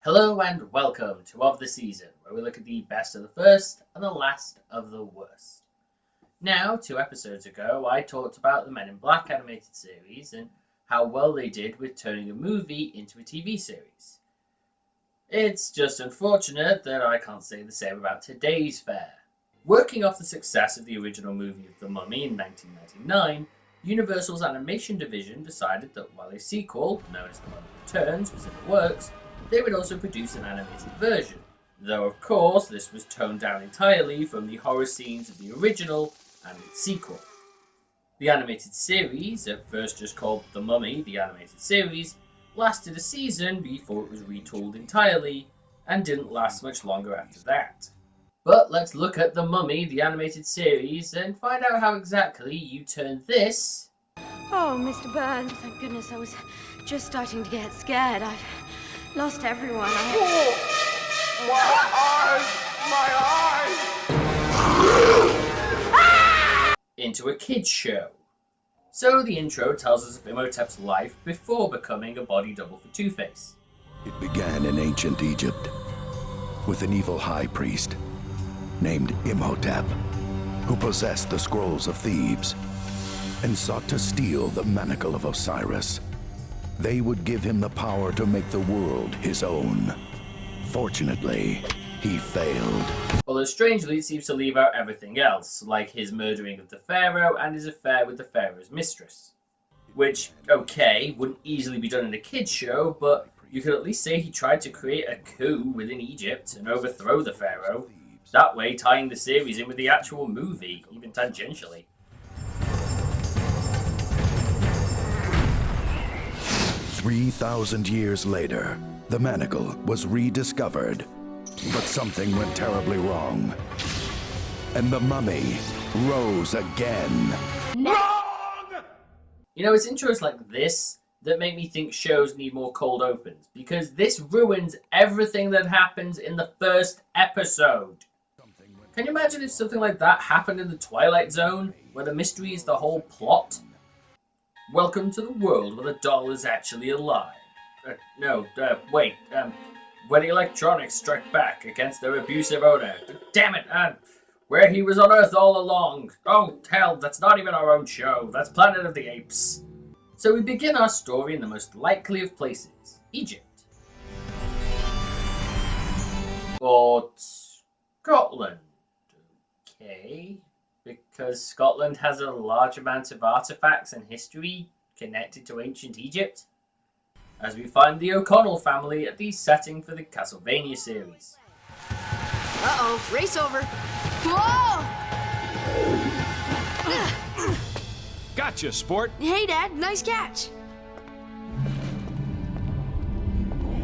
Hello and welcome to Of the Season, where we look at the best of the first and the last of the worst. Now, 2 episodes ago, I talked about the Men in Black animated series and how well they did with turning a movie into a TV series. It's just unfortunate that I can't say the same about today's fare. Working off the success of the original movie of The Mummy in 1999, Universal's animation division decided that while a sequel, known as The Mummy Returns, was in the works, they would also produce an animated version, though of course this was toned down entirely from the horror scenes of the original and its sequel. The animated series, at first just called The Mummy, the Animated Series, lasted a season before it was retooled entirely, and didn't last much longer after that. But let's look at The Mummy, the Animated Series, and find out how exactly you turn this... Oh, Mr. Burns, thank goodness I was just starting to get scared. I've lost everyone. My eyes! Into a kids' show. So the intro tells us of Imhotep's life before becoming a body double for Two-Face. It began in ancient Egypt with an evil high priest named Imhotep, who possessed the scrolls of Thebes and sought to steal the manacle of Osiris. They would give him the power to make the world his own. Fortunately, he failed. Although strangely it seems to leave out everything else, like his murdering of the pharaoh and his affair with the pharaoh's mistress. Which, okay, wouldn't easily be done in a kids show, but you could at least say he tried to create a coup within Egypt and overthrow the pharaoh, that way tying the series in with the actual movie, even tangentially. 3,000 years later, the manacle was rediscovered, but something went terribly wrong, and the mummy rose again. Wrong! You know, it's intros like this that make me think shows need more cold opens, because this ruins everything that happens in the first episode. Can you imagine if something like that happened in the Twilight Zone, where the mystery is the whole plot? Welcome to the world where the doll is actually alive. When electronics strike back against their abusive owner. Damn it, where he was on Earth all along. Oh, hell, that's not even our own show. That's Planet of the Apes. So we begin our story in the most likely of places, Egypt. Or Scotland. Okay. Because Scotland has a large amount of artifacts and history connected to ancient Egypt, as we find the O'Connell family at the setting for the Castlevania series. Uh-oh, race over. Whoa! Gotcha, sport. Hey, Dad, nice catch.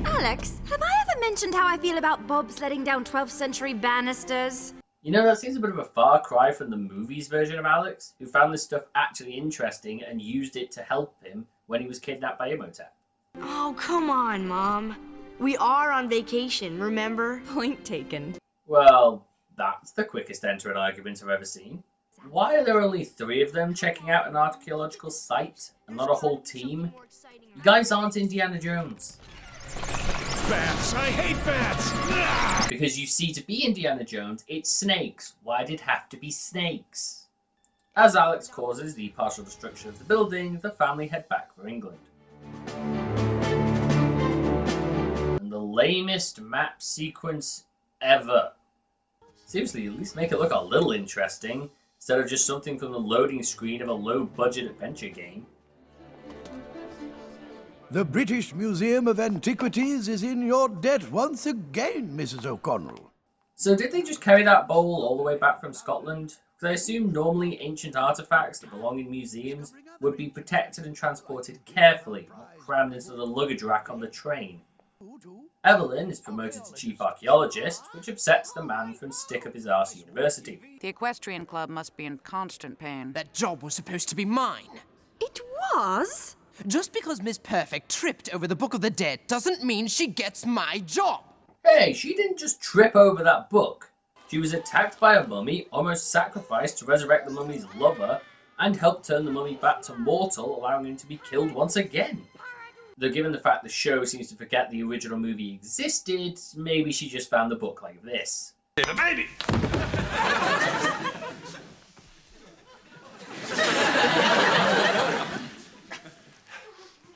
Alex, have I ever mentioned how I feel about bobsledding down 12th century banisters? You know, that seems a bit of a far cry from the movie's version of Alex, who found this stuff actually interesting and used it to help him when he was kidnapped by Imhotep. Oh, come on, Mom. We are on vacation, remember? Point taken. Well, that's the quickest enter-in argument I've ever seen. Why are there only 3 of them checking out an archaeological site, and not a whole team? You guys aren't Indiana Jones. Bats! I hate bats! Because you see, to be Indiana Jones, it's snakes. Why did it have to be snakes? As Alex causes the partial destruction of the building, the family head back for England. And the lamest map sequence ever. Seriously, at least make it look a little interesting, instead of just something from the loading screen of a low-budget adventure game. The British Museum of Antiquities is in your debt once again, Mrs. O'Connell. So did they just carry that bowl all the way back from Scotland? Because I assume normally ancient artifacts that belong in museums would be protected and transported carefully, not crammed into the luggage rack on the train. Evelyn is promoted to chief archaeologist, which upsets the man from Stick Up His Arse University. The equestrian club must be in constant pain. That job was supposed to be mine. It was? Just because Miss Perfect tripped over the Book of the Dead doesn't mean she gets my job. Hey, she didn't just trip over that book. She was attacked by a mummy, almost sacrificed to resurrect the mummy's lover, and helped turn the mummy back to mortal, allowing him to be killed once again. Though given the fact the show seems to forget the original movie existed, maybe she just found the book like this. Baby!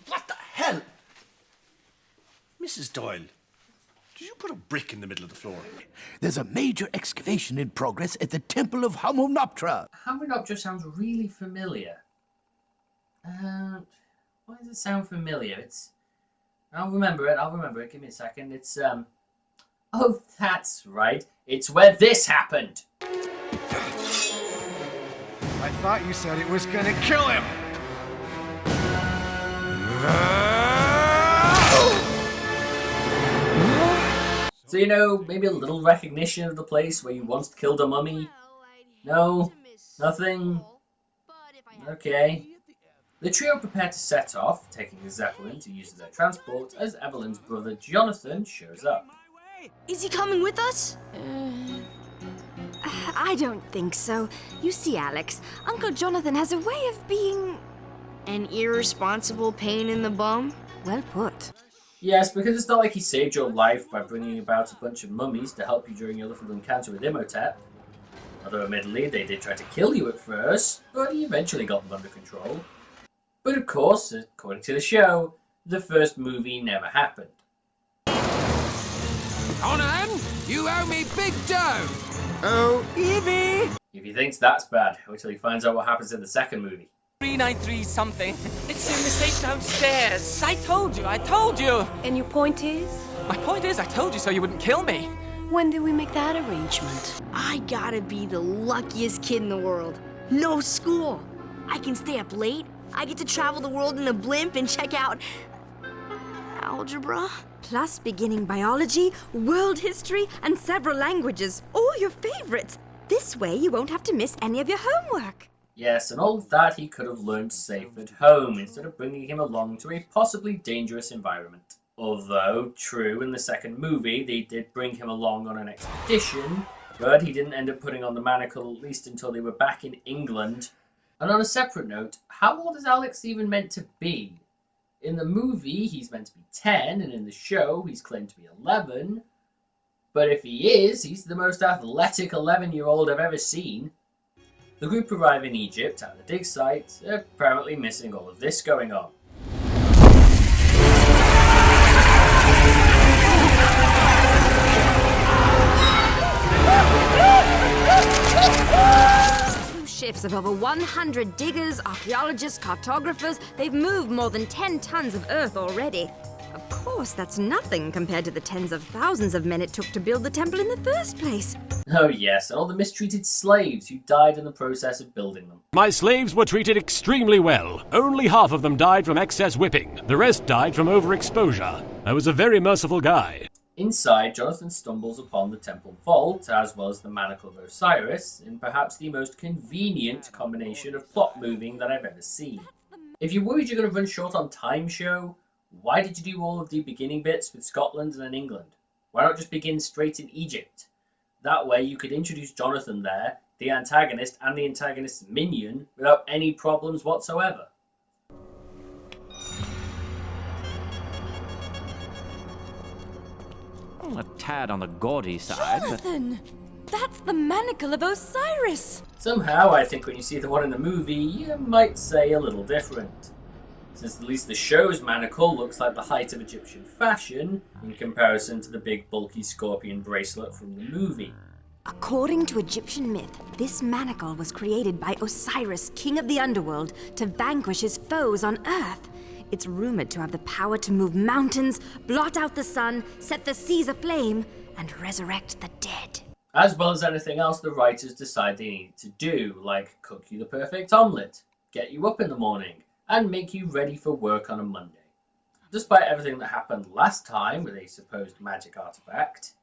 What the hell? Mrs. Doyle, did you put a brick in the middle of the floor? There's a major excavation in progress at the Temple of Hamunaptra. Hamunaptra sounds really familiar. Why does it sound familiar? I'll remember it. Give me a second. Oh, that's right. It's where this happened. I thought you said it was gonna kill him! So, maybe a little recognition of the place where you once killed a mummy? No? Nothing? Okay. The trio prepare to set off, taking a zeppelin to use as their transport, as Evelyn's brother Jonathan shows up. Is he coming with us? I don't think so. You see, Alex, Uncle Jonathan has a way of being... An irresponsible pain in the bum? well put. Yes, because it's not like he saved your life by bringing about a bunch of mummies to help you during your little encounter with Imhotep. Although admittedly, they did try to kill you at first, but he eventually got them under control. But of course, according to the show, the first movie never happened. Conan, you owe me big dough. Oh, Evie. If he thinks that's bad, wait till he finds out what happens in the second movie. 393 something. It's in the safe downstairs. I told you. And your point is? My point is, I told you so you wouldn't kill me. When did we make that arrangement? I gotta be the luckiest kid in the world. No school. I can stay up late. I get to travel the world in a blimp and check out algebra. Plus beginning biology, world history, and several languages. All your favorites. This way you won't have to miss any of your homework. Yes, and all of that he could have learned safe at home instead of bringing him along to a possibly dangerous environment. Although, true, in the second movie, they did bring him along on an expedition, but he didn't end up putting on the manacle at least until they were back in England. And on a separate note, how old is Alex even meant to be? In the movie, he's meant to be 10, and in the show, he's claimed to be 11. But if he is, he's the most athletic 11-year-old I've ever seen. The group arrive in Egypt at the dig site, apparently missing all of this going on. Shifts of over 100 diggers, archaeologists, cartographers. They've moved more than 10 tons of earth already. Of course, that's nothing compared to the tens of thousands of men it took to build the temple in the first place. Oh yes, and all the mistreated slaves who died in the process of building them. My slaves were treated extremely well. Only half of them died from excess whipping. The rest died from overexposure. I was a very merciful guy. Inside, Jonathan stumbles upon the temple vault, as well as the manacle of Osiris, in perhaps the most convenient combination of plot moving that I've ever seen. If you're worried you're going to run short on time, show, why did you do all of the beginning bits with Scotland and then England? Why not just begin straight in Egypt? That way you could introduce Jonathan there, the antagonist and the antagonist's minion, without any problems whatsoever. A tad on the gaudy side, Jonathan! That's the manacle of Osiris! Somehow, I think when you see the one in the movie, you might say a little different. Since at least the show's manacle looks like the height of Egyptian fashion, in comparison to the big bulky scorpion bracelet from the movie. According to Egyptian myth, this manacle was created by Osiris, king of the underworld, to vanquish his foes on Earth. It's rumored to have the power to move mountains, blot out the sun, set the seas aflame, and resurrect the dead. As well as anything else the writers decide they need to do, like cook you the perfect omelette, get you up in the morning, and make you ready for work on a Monday. Despite everything that happened last time with a supposed magic artifact,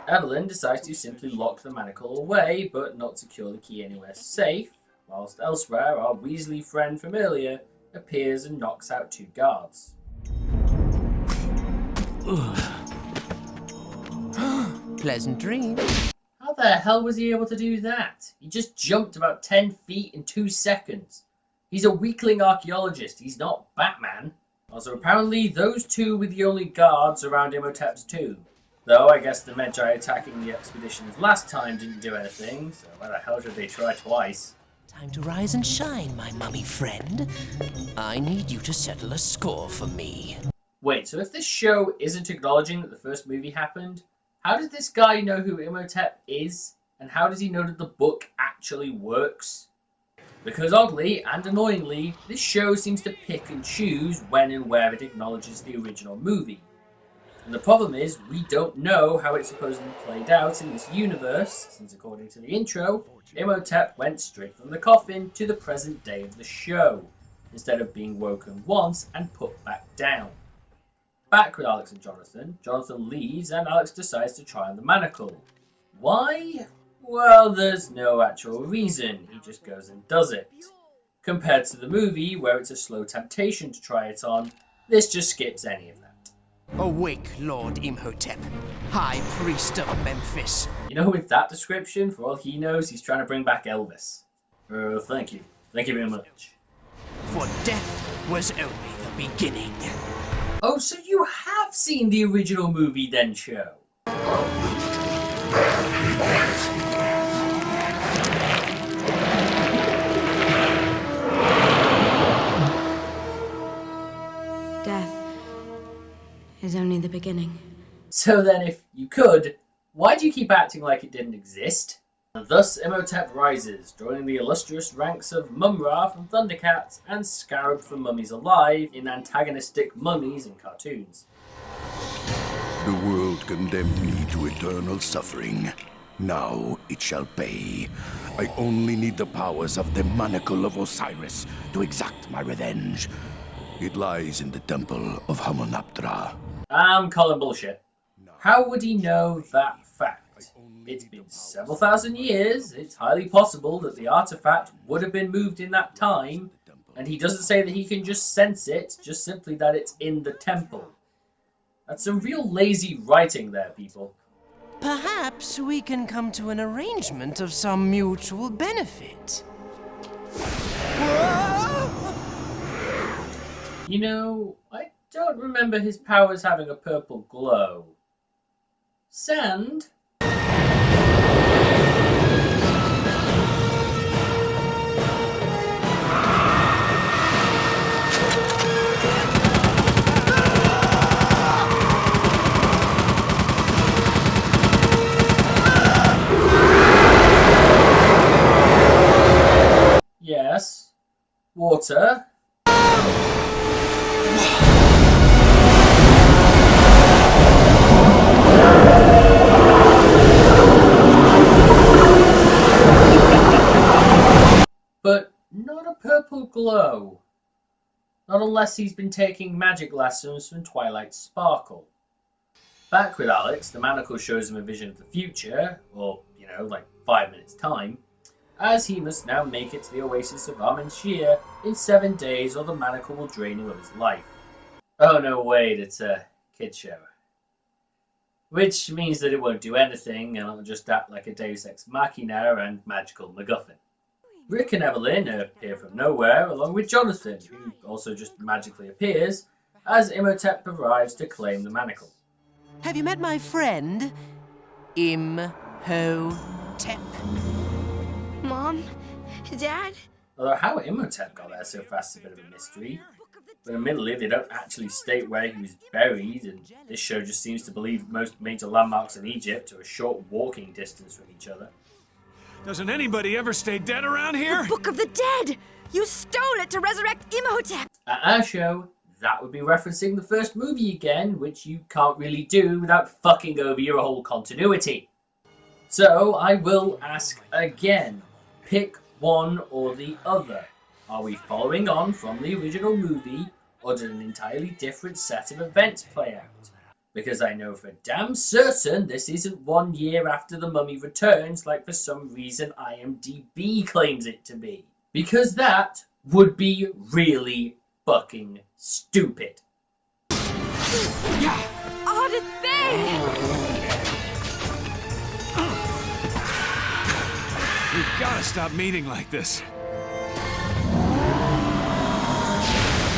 Evelyn decides to simply lock the manacle away, but not secure the key anywhere safe, whilst elsewhere our Weasley friend from earlier appears and knocks out two guards. Pleasant dreams. How the hell was he able to do that? He just jumped about 10 feet in 2 seconds. He's a weakling archaeologist, he's not Batman. Also, apparently those two were the only guards around Imhotep's tomb. Though, I guess the Magi attacking the expeditions last time didn't do anything, so why the hell should they try twice? Time to rise and shine, my mummy friend. I need you to settle a score for me. Wait, so if this show isn't acknowledging that the first movie happened, how does this guy know who Imhotep is? And how does he know that the book actually works? Because oddly and annoyingly, this show seems to pick and choose when and where it acknowledges the original movie. And the problem is, we don't know how it supposedly played out in this universe, since according to the intro, Imhotep went straight from the coffin to the present day of the show, instead of being woken once and put back down. Back with Alex and Jonathan, Jonathan leaves and Alex decides to try on the manacle. Why? Well, there's no actual reason, he just goes and does it. Compared to the movie, where it's a slow temptation to try it on, this just skips any of that. Awake, Lord Imhotep, High Priest of Memphis. You know, with that description, for all he knows, he's trying to bring back Elvis. Thank you. Thank you very much. For death was only the beginning. Oh, so you have seen the original movie then, show? Death is only the beginning. So then, if you could, why do you keep acting like it didn't exist? And thus Imhotep rises, joining the illustrious ranks of Mum-Ra from Thundercats and Scarab from Mummies Alive in antagonistic mummies and cartoons. The world condemned me to eternal suffering. Now it shall pay. I only need the powers of the manacle of Osiris to exact my revenge. It lies in the temple of Hamunaptra. I'm calling bullshit. How would he know that fact? It's been several thousand years. It's highly possible that the artifact would have been moved in that time, and he doesn't say that he can just sense it, just simply that it's in the temple. That's some real lazy writing there, people. Perhaps we can come to an arrangement of some mutual benefit. You know, I don't remember his powers having a purple glow. Sand? Yes. Water. But not a purple glow. Not unless he's been taking magic lessons from Twilight Sparkle. Back with Alex, the manacle shows him a vision of the future, or, like 5 minutes' time, as he must now make it to the oasis of Armenshir in 7 days or the manacle will drain him of his life. Oh no, wait, it's a kid show. Which means that it won't do anything and it'll just act like a Deus Ex Machina and magical MacGuffin. Rick and Evelyn appear from nowhere, along with Jonathan, who also just magically appears, as Imhotep arrives to claim the manacle. Have you met my friend, Imhotep? Mom? Dad? Although how Imhotep got there so fast is a bit of a mystery. But admittedly, they don't actually state where he was buried, and this show just seems to believe most major landmarks in Egypt are a short walking distance from each other. Doesn't anybody ever stay dead around here? The Book of the Dead! You stole it to resurrect Imhotep! At our show, that would be referencing the first movie again, which you can't really do without fucking over your whole continuity. So, I will ask again. Pick one or the other. Are we following on from the original movie, or did an entirely different set of events play out? Because I know for damn certain this isn't 1 year after The Mummy Returns like for some reason IMDb claims it to be. Because that would be really fucking stupid. Odyssey! We've gotta stop meeting like this.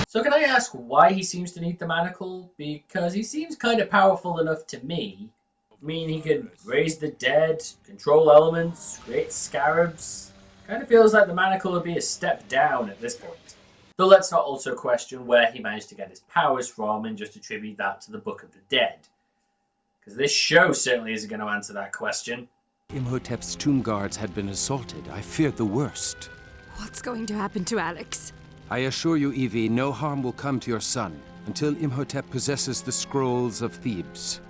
So can I ask why he seems to need the manacle? Because he seems kind of powerful enough to me. I mean, he can raise the dead, control elements, create scarabs. Kind of feels like the manacle would be a step down at this point. Though let's not also question where he managed to get his powers from and just attribute that to the Book of the Dead. Because this show certainly isn't going to answer that question. Imhotep's tomb guards had been assaulted. I feared the worst. What's going to happen to Alex? I assure you, Evie, no harm will come to your son until Imhotep possesses the Scrolls of Thebes.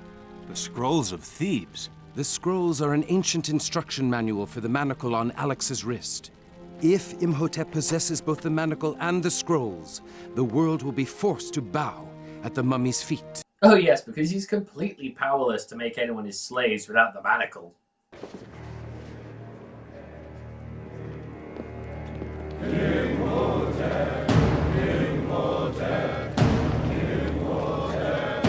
The Scrolls of Thebes? The scrolls are an ancient instruction manual for the manacle on Alex's wrist. If Imhotep possesses both the manacle and the scrolls, the world will be forced to bow at the mummy's feet. Oh yes, because he's completely powerless to make anyone his slaves without the manacle. Imhotep, Imhotep, Imhotep,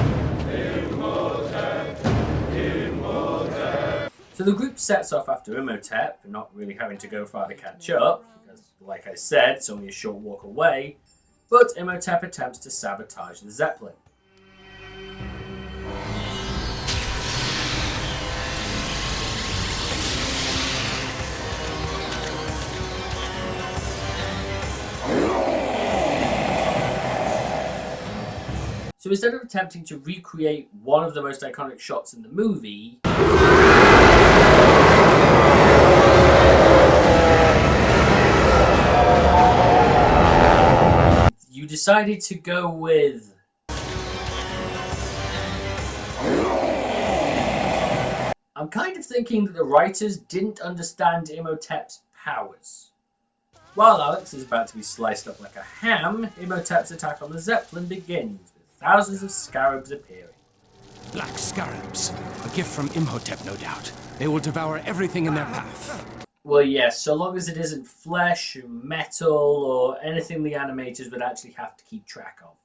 Imhotep, Imhotep. So the group sets off after Imhotep, not really having to go far to catch up, because like I said, it's only a short walk away, but Imhotep attempts to sabotage the zeppelin. So instead of attempting to recreate one of the most iconic shots in the movie, you decided to go with I'm kind of thinking that the writers didn't understand Imhotep's powers. While Alex is about to be sliced up like a ham, Imhotep's attack on the zeppelin begins, with thousands of scarabs appearing. Black scarabs. A gift from Imhotep, no doubt. They will devour everything in their path. Well, yes, so long as it isn't flesh, metal, or anything the animators would actually have to keep track of.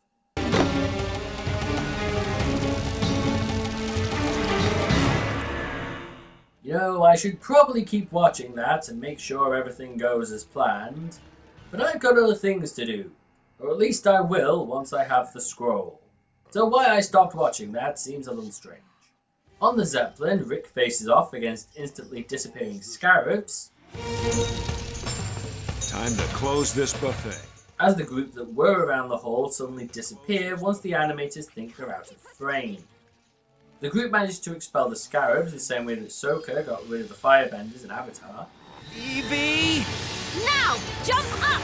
You know, I should probably keep watching that and make sure everything goes as planned, but I've got other things to do. Or at least I will once I have the scroll. So why I stopped watching that seems a little strange. On the zeppelin, Rick faces off against instantly disappearing scarabs. Time to close this buffet. As the group that were around the hall suddenly disappear once the animators think they're out of frame. The group managed to expel the scarabs the same way that Sokka got rid of the firebenders in Avatar. Evie! Now, jump up!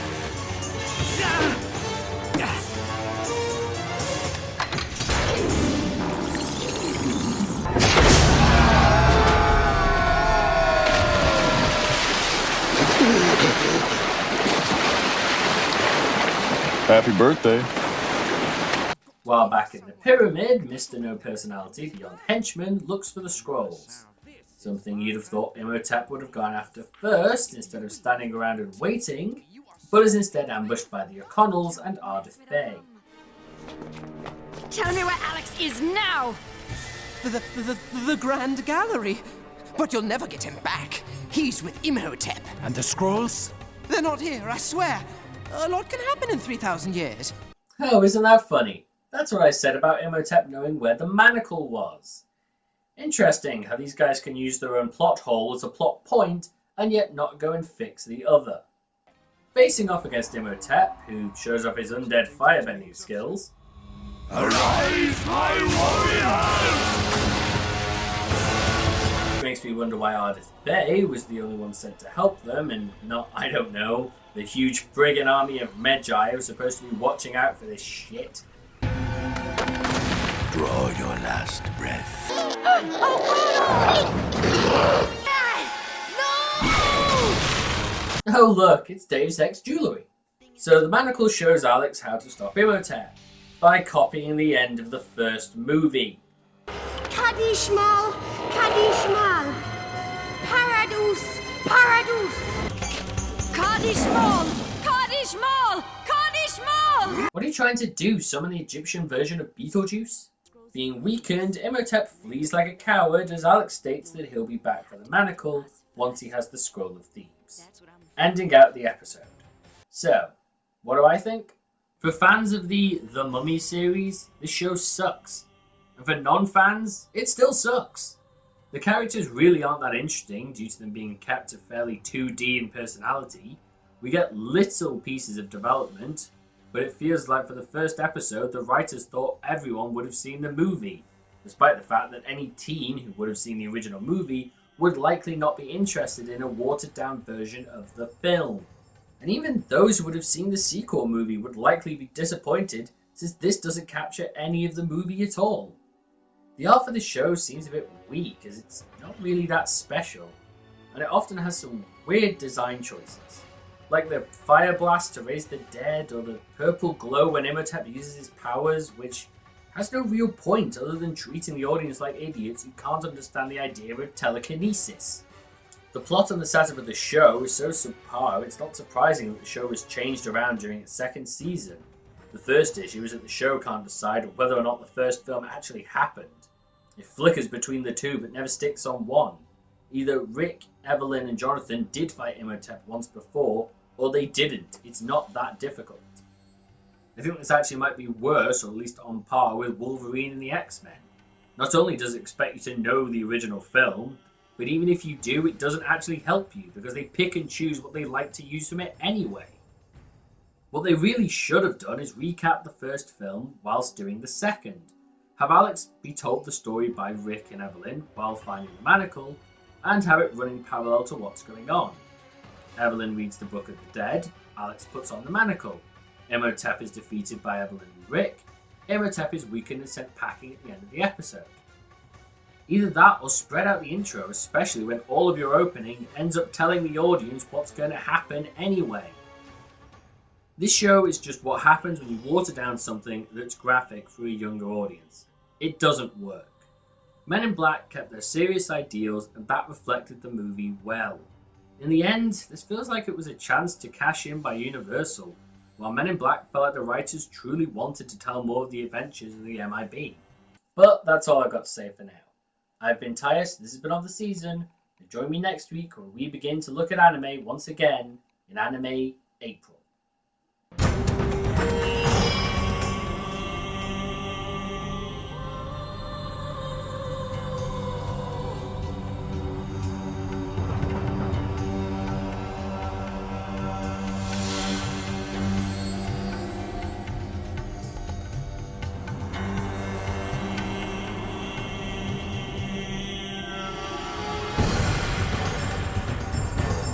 Happy birthday. While back in the pyramid, Mr. No Personality, the young henchman, looks for the scrolls. Something you'd have thought Imhotep would have gone after first, instead of standing around and waiting, but is instead ambushed by the O'Connells and Ardith Bay. Tell me where Alex is now! The Grand Gallery. But you'll never get him back. He's with Imhotep. And the scrolls? They're not here, I swear. A lot can happen in 3,000 years. Oh, isn't that funny? That's what I said about Imhotep knowing where the manacle was. Interesting how these guys can use their own plot hole as a plot point and yet not go and fix the other. Facing off against Imhotep, who shows off his undead firebending skills. Arise, my warriors! Makes me wonder why Ardith Bay was the only one sent to help them and not, I don't know, the huge friggin' army of Magi who was supposed to be watching out for this shit. Draw your last breath. Oh look, it's Deus Ex Jewelry. So the manacle shows Alex how to stop Imhotep by copying the end of the first movie. Kadishmal, Kadishmal. Paradus, Paradus. Kadishmal! Kadishmal! Kadishmal! What are you trying to do, summon the Egyptian version of Beetlejuice? Being weakened, Imhotep flees like a coward as Alex states that he'll be back for the manacle once he has the Scroll of Thebes, ending out the episode. So, what do I think? For fans of the Mummy series, this show sucks. And for non-fans, it still sucks. The characters really aren't that interesting due to them being kept to fairly 2D in personality. We get little pieces of development, but it feels like for the first episode, the writers thought everyone would have seen the movie, despite the fact that any teen who would have seen the original movie would likely not be interested in a watered-down version of the film. And even those who would have seen the sequel movie would likely be disappointed, since this doesn't capture any of the movie at all. The art for the show seems a bit weak, as it's not really that special, and it often has some weird design choices, like the fire blast to raise the dead, or the purple glow when Imhotep uses his powers, which has no real point other than treating the audience like idiots who can't understand the idea of telekinesis. The plot and the setup of the show is so subpar, it's not surprising that the show was changed around during its second season. The first issue is that the show can't decide whether or not the first film actually happened. It flickers between the two but never sticks on one. Either Rick, Evelyn and Jonathan did fight Imhotep once before, or they didn't. It's not that difficult. I think this actually might be worse, or at least on par with Wolverine and the X-Men. Not only does it expect you to know the original film, but even if you do, it doesn't actually help you, because they pick and choose what they like to use from it anyway. What they really should have done is recap the first film whilst doing the second. Have Alex be told the story by Rick and Evelyn while finding the manacle, and have it running parallel to what's going on. Evelyn reads the Book of the Dead, Alex puts on the manacle. Imhotep is defeated by Evelyn and Rick. Imhotep is weakened and sent packing at the end of the episode. Either that or spread out the intro, especially when all of your opening ends up telling the audience what's going to happen anyway. This show is just what happens when you water down something that's graphic for a younger audience. It doesn't work. Men in Black kept their serious ideals, and that reflected the movie well. In the end, this feels like it was a chance to cash in by Universal, while Men in Black felt like the writers truly wanted to tell more of the adventures of the MIB. But that's all I've got to say for now. I've been Tyas, this has been Of the Season, and join me next week when we begin to look at anime once again in Anime April.